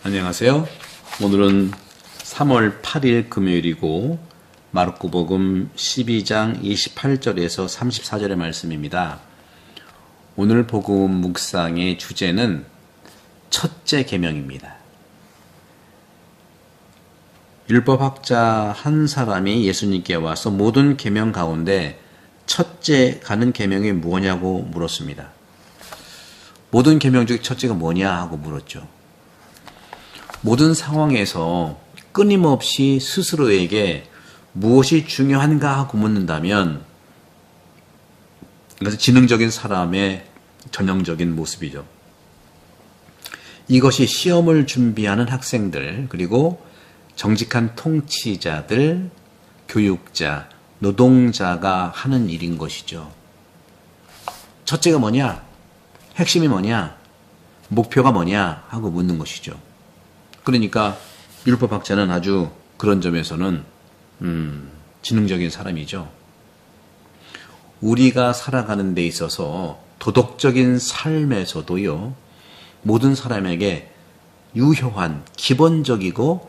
안녕하세요. 오늘은 3월 8일 금요일이고 마르코복음 12장 28절에서 34절의 말씀입니다. 오늘 복음 묵상의 주제는 첫째 계명입니다. 율법학자 한 사람이 예수님께 와서 모든 계명 가운데 첫째 가는 계명이 뭐냐고 물었습니다. 모든 계명 중 첫째가 뭐냐 하고 물었죠. 모든 상황에서 끊임없이 스스로에게 무엇이 중요한가 하고 묻는다면 이것은 지능적인 사람의 전형적인 모습이죠. 이것이 시험을 준비하는 학생들, 그리고 정직한 통치자들, 교육자, 노동자가 하는 일인 것이죠. 첫째가 뭐냐? 핵심이 뭐냐? 목표가 뭐냐? 하고 묻는 것이죠. 그러니까 율법학자는 아주 그런 점에서는 지능적인 사람이죠. 우리가 살아가는 데 있어서 도덕적인 삶에서도요, 모든 사람에게 유효한 기본적이고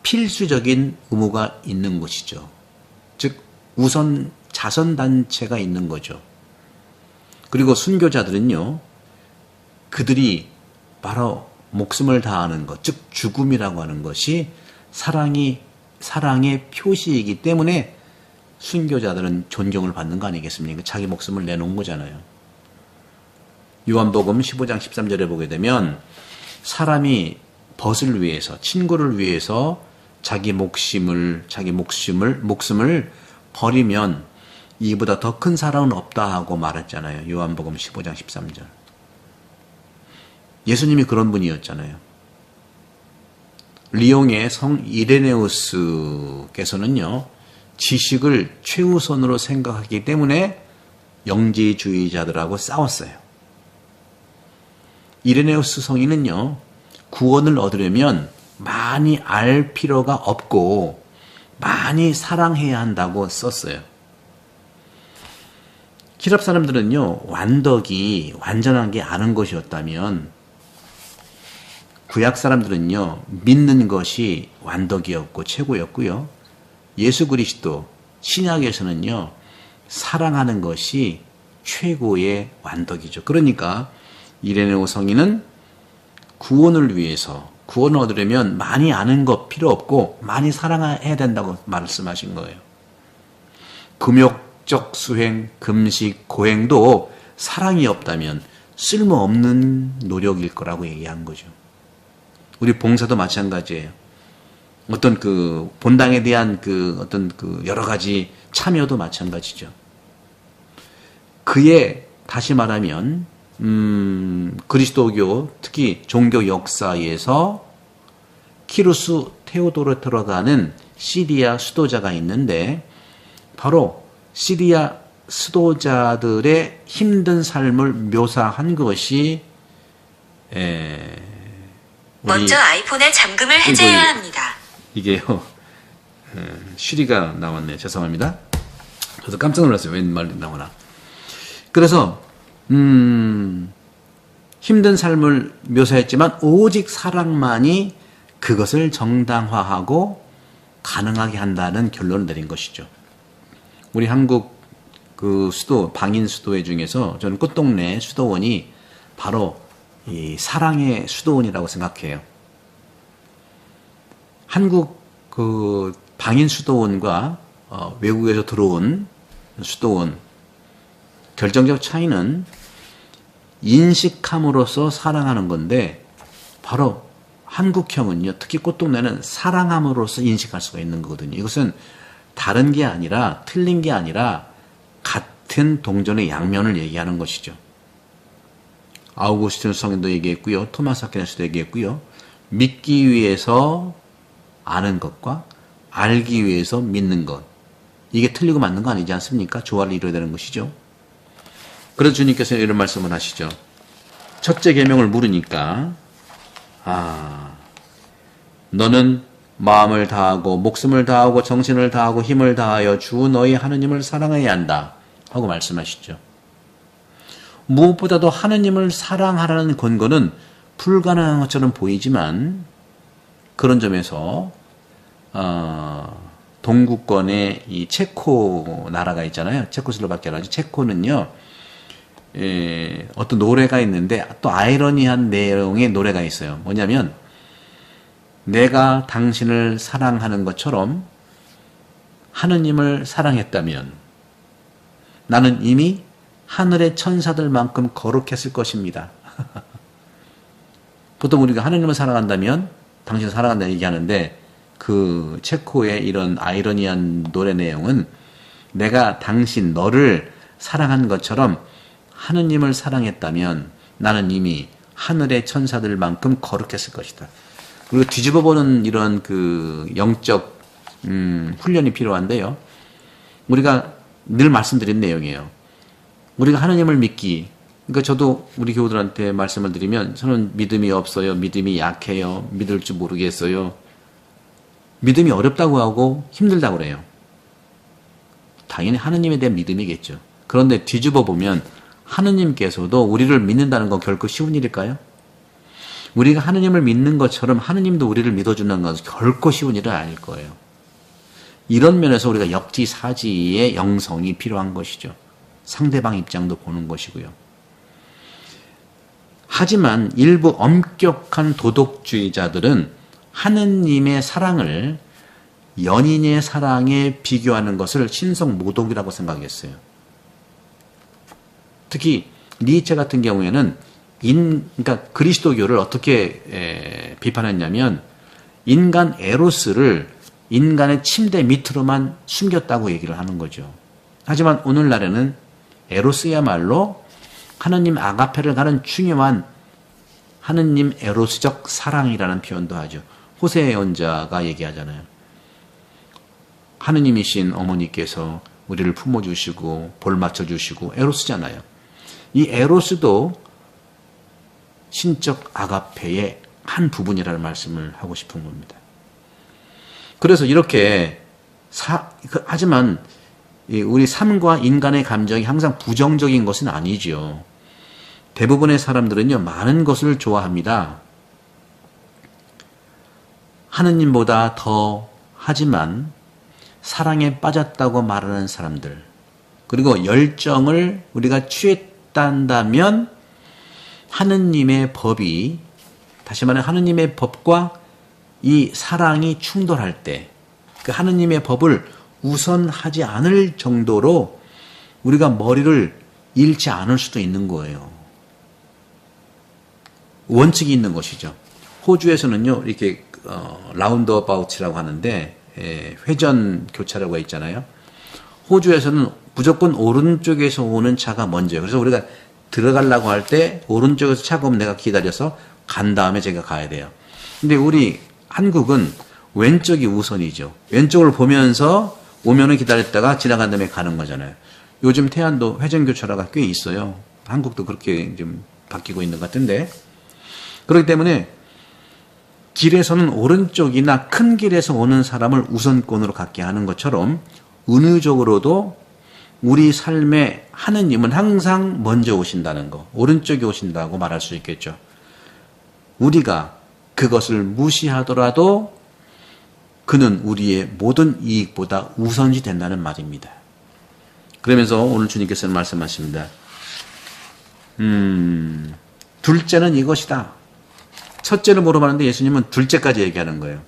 필수적인 의무가 있는 것이죠. 즉 우선 자선단체가 있는 거죠. 그리고 순교자들은요, 그들이 바로 목숨을 다하는 것, 즉 죽음이라고 하는 것이 사랑의 표시이기 때문에 순교자들은 존경을 받는 거 아니겠습니까? 자기 목숨을 내놓은 거잖아요. 요한복음 15장 13절에 보게 되면 사람이 벗을 위해서, 친구를 위해서 자기 목숨을 버리면 이보다 더 큰 사랑은 없다 하고 말했잖아요. 요한복음 15장 13절. 예수님이 그런 분이었잖아요. 리옹의 성 이레네우스께서는요, 지식을 최우선으로 생각하기 때문에 영지주의자들하고 싸웠어요. 이레네우스 성인은요, 구원을 얻으려면 많이 알 필요가 없고 많이 사랑해야 한다고 썼어요. 히랍 사람들은요, 완덕이 완전한 게 아는 것이었다면 구약 사람들은요, 믿는 것이 완덕이었고 최고였고요. 예수 그리스도 신약에서는요, 사랑하는 것이 최고의 완덕이죠. 그러니까 이레네오 성인은 구원을 위해서, 구원을 얻으려면 많이 아는 것 필요 없고 많이 사랑해야 된다고 말씀하신 거예요. 금욕적 수행, 금식, 고행도 사랑이 없다면 쓸모없는 노력일 거라고 얘기한 거죠. 우리 봉사도 마찬가지예요. 어떤 본당에 대한 여러 가지 참여도 마찬가지죠. 다시 말하면, 그리스도교, 특히 종교 역사에서 키루스 테오도르토라가는 시리아 수도자가 있는데, 바로 시리아 수도자들의 힘든 삶을 묘사한 것이, 먼저 아이폰의 잠금을 해제해야 합니다. 이게요, 쉬리가 나왔네요. 죄송합니다. 저도 깜짝 놀랐어요. 웬 말이 나오나. 그래서 힘든 삶을 묘사했지만 오직 사랑만이 그것을 정당화하고 가능하게 한다는 결론을 내린 것이죠. 우리 한국 수도, 방인 수도회 중에서 저는 꽃동네 수도원이 바로 이 사랑의 수도원이라고 생각해요. 한국 방인 수도원과 외국에서 들어온 수도원, 결정적 차이는 인식함으로써 사랑하는 건데, 바로 한국형은요, 특히 꽃동네는 사랑함으로써 인식할 수가 있는 거거든요. 이것은 다른 게 아니라, 틀린 게 아니라 같은 동전의 양면을 얘기하는 것이죠. 아우구스틴 성인도 얘기했고요. 토마스 아퀴나스도 얘기했고요. 믿기 위해서 아는 것과 알기 위해서 믿는 것. 이게 틀리고 맞는 거 아니지 않습니까? 조화를 이루어야 되는 것이죠. 그래서 주님께서 이런 말씀을 하시죠. 첫째 계명을 물으니까, 너는 마음을 다하고 목숨을 다하고 정신을 다하고 힘을 다하여 주 너희 하느님을 사랑해야 한다 하고 말씀하시죠. 무엇보다도 하느님을 사랑하라는 권고는 불가능한 것처럼 보이지만 그런 점에서 동구권의 이 체코 나라가 있잖아요. 체코슬로바키아라죠. 체코는요. 어떤 노래가 있는데 또 아이러니한 내용의 노래가 있어요. 뭐냐면 내가 당신을 사랑하는 것처럼 하느님을 사랑했다면 나는 이미 하늘의 천사들만큼 거룩했을 것입니다. 보통 우리가 하느님을 사랑한다면 당신을 사랑한다 얘기하는데 그 체코의 이런 아이러니한 노래 내용은 내가 당신 너를 사랑한 것처럼 하느님을 사랑했다면 나는 이미 하늘의 천사들만큼 거룩했을 것이다. 그리고 뒤집어보는 이런 그 영적 훈련이 필요한데요. 우리가 늘 말씀드린 내용이에요. 우리가 하느님을 믿기. 그러니까 저도 우리 교우들한테 말씀을 드리면 저는 믿음이 없어요. 믿음이 약해요. 믿을 줄 모르겠어요. 믿음이 어렵다고 하고 힘들다고 그래요. 당연히 하느님에 대한 믿음이겠죠. 그런데 뒤집어 보면 하느님께서도 우리를 믿는다는 건 결코 쉬운 일일까요? 우리가 하느님을 믿는 것처럼 하느님도 우리를 믿어준다는 것은 결코 쉬운 일은 아닐 거예요. 이런 면에서 우리가 역지사지의 영성이 필요한 것이죠. 상대방 입장도 보는 것이고요. 하지만 일부 엄격한 도덕주의자들은 하느님의 사랑을 연인의 사랑에 비교하는 것을 신성모독이라고 생각했어요. 특히 니체 같은 경우에는 그러니까 그리스도교를 어떻게 비판했냐면 인간 에로스를 인간의 침대 밑으로만 숨겼다고 얘기를 하는 거죠. 하지만 오늘날에는 에로스야말로 하느님 아가페를 가는 중요한 하느님 에로스적 사랑이라는 표현도 하죠. 호세 예언자가 얘기하잖아요. 하느님이신 어머니께서 우리를 품어주시고 볼 맞춰주시고 에로스잖아요. 이 에로스도 신적 아가페의 한 부분이라는 말씀을 하고 싶은 겁니다. 그래서 이렇게 하지만 우리 삶과 인간의 감정이 항상 부정적인 것은 아니죠. 대부분의 사람들은요, 많은 것을 좋아합니다. 하느님보다 더 하지만 사랑에 빠졌다고 말하는 사람들, 그리고 열정을 우리가 취했단다면 하느님의 법이, 다시 말해 하느님의 법과 이 사랑이 충돌할 때 그 하느님의 법을 우선하지 않을 정도로 우리가 머리를 잃지 않을 수도 있는 거예요. 원칙이 있는 것이죠. 호주에서는요, 이렇게 라운드어바웃이라고 하는데 회전 교차로가 있잖아요. 호주에서는 무조건 오른쪽에서 오는 차가 먼저예요. 그래서 우리가 들어가려고 할 때 오른쪽에서 차가 오면 내가 기다려서 간 다음에 제가 가야 돼요. 근데 우리 한국은 왼쪽이 우선이죠. 왼쪽을 보면서 오면은 기다렸다가 지나간 다음에 가는 거잖아요. 요즘 태안도 회전교차로가 꽤 있어요. 한국도 그렇게 좀 바뀌고 있는 것 같은데. 그렇기 때문에 길에서는 오른쪽이나 큰 길에서 오는 사람을 우선권으로 갖게 하는 것처럼 은유적으로도 우리 삶에 하느님은 항상 먼저 오신다는 거, 오른쪽에 오신다고 말할 수 있겠죠. 우리가 그것을 무시하더라도 그는 우리의 모든 이익보다 우선시 된다는 말입니다. 그러면서 오늘 주님께서는 말씀하십니다. 둘째는 이것이다. 첫째를 물어봤는데 예수님은 둘째까지 얘기하는 거예요.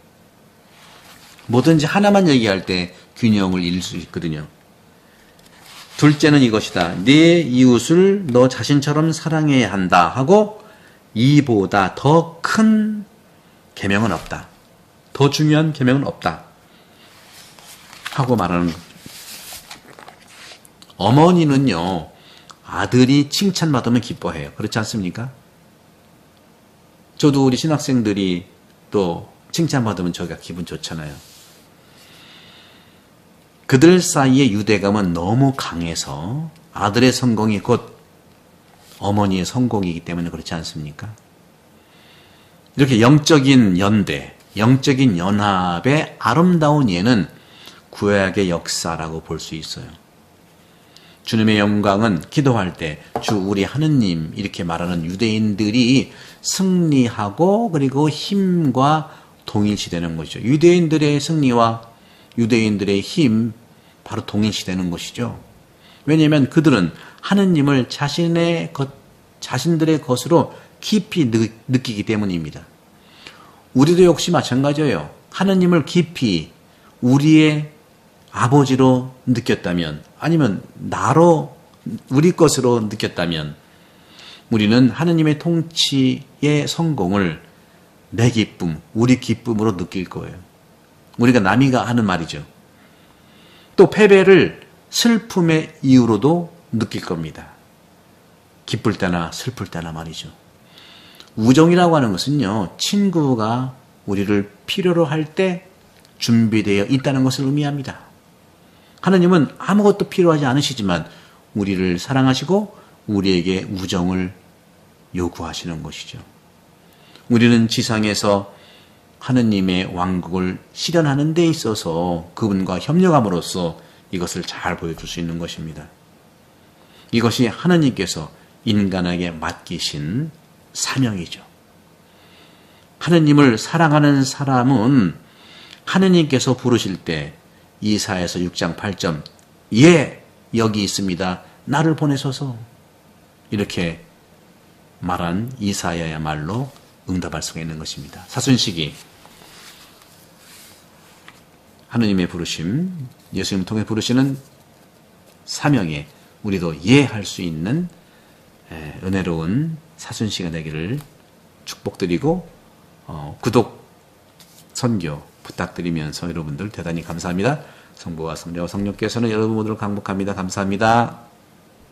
뭐든지 하나만 얘기할 때 균형을 잃을 수 있거든요. 둘째는 이것이다. 네 이웃을 너 자신처럼 사랑해야 한다 하고 이보다 더 큰 계명은 없다. 더 중요한 계명은 없다. 하고 말하는 거죠. 어머니는요, 아들이 칭찬받으면 기뻐해요. 그렇지 않습니까? 저도 우리 신학생들이 또 칭찬받으면 저희가 기분 좋잖아요. 그들 사이의 유대감은 너무 강해서 아들의 성공이 곧 어머니의 성공이기 때문에 그렇지 않습니까? 이렇게 영적인 연대, 영적인 연합의 아름다운 예는 구약의 역사라고 볼 수 있어요. 주님의 영광은 기도할 때 주 우리 하느님 이렇게 말하는 유대인들이 승리하고 그리고 힘과 동일시되는 것이죠. 유대인들의 승리와 유대인들의 힘 바로 동일시되는 것이죠. 왜냐하면 그들은 하느님을 자신들의 것으로 깊이 느끼기 때문입니다. 우리도 역시 마찬가지예요. 하느님을 깊이 우리의 아버지로 느꼈다면, 아니면 나로 우리 것으로 느꼈다면, 우리는 하느님의 통치의 성공을 내 기쁨, 우리 기쁨으로 느낄 거예요. 우리가 남이가 하는 말이죠. 또 패배를 슬픔의 이유로도 느낄 겁니다. 기쁠 때나 슬플 때나 말이죠. 우정이라고 하는 것은요, 친구가 우리를 필요로 할 때 준비되어 있다는 것을 의미합니다. 하느님은 아무것도 필요하지 않으시지만 우리를 사랑하시고 우리에게 우정을 요구하시는 것이죠. 우리는 지상에서 하느님의 왕국을 실현하는 데 있어서 그분과 협력함으로써 이것을 잘 보여줄 수 있는 것입니다. 이것이 하느님께서 인간에게 맡기신 사명이죠. 하느님을 사랑하는 사람은 하느님께서 부르실 때 이사야서 6장 8절 예, 여기 있습니다. 나를 보내소서. 이렇게 말한 이사야야말로 응답할 수가 있는 것입니다. 사순식이 하느님의 부르심, 예수님 통해 부르시는 사명에 우리도 예할 수 있는 은혜로운 사순시가 되기를 축복드리고 구독, 선교 부탁드리면서 여러분들 대단히 감사합니다. 성부와 성자와 성령께서는 여러분 모두를 강복합니다. 감사합니다.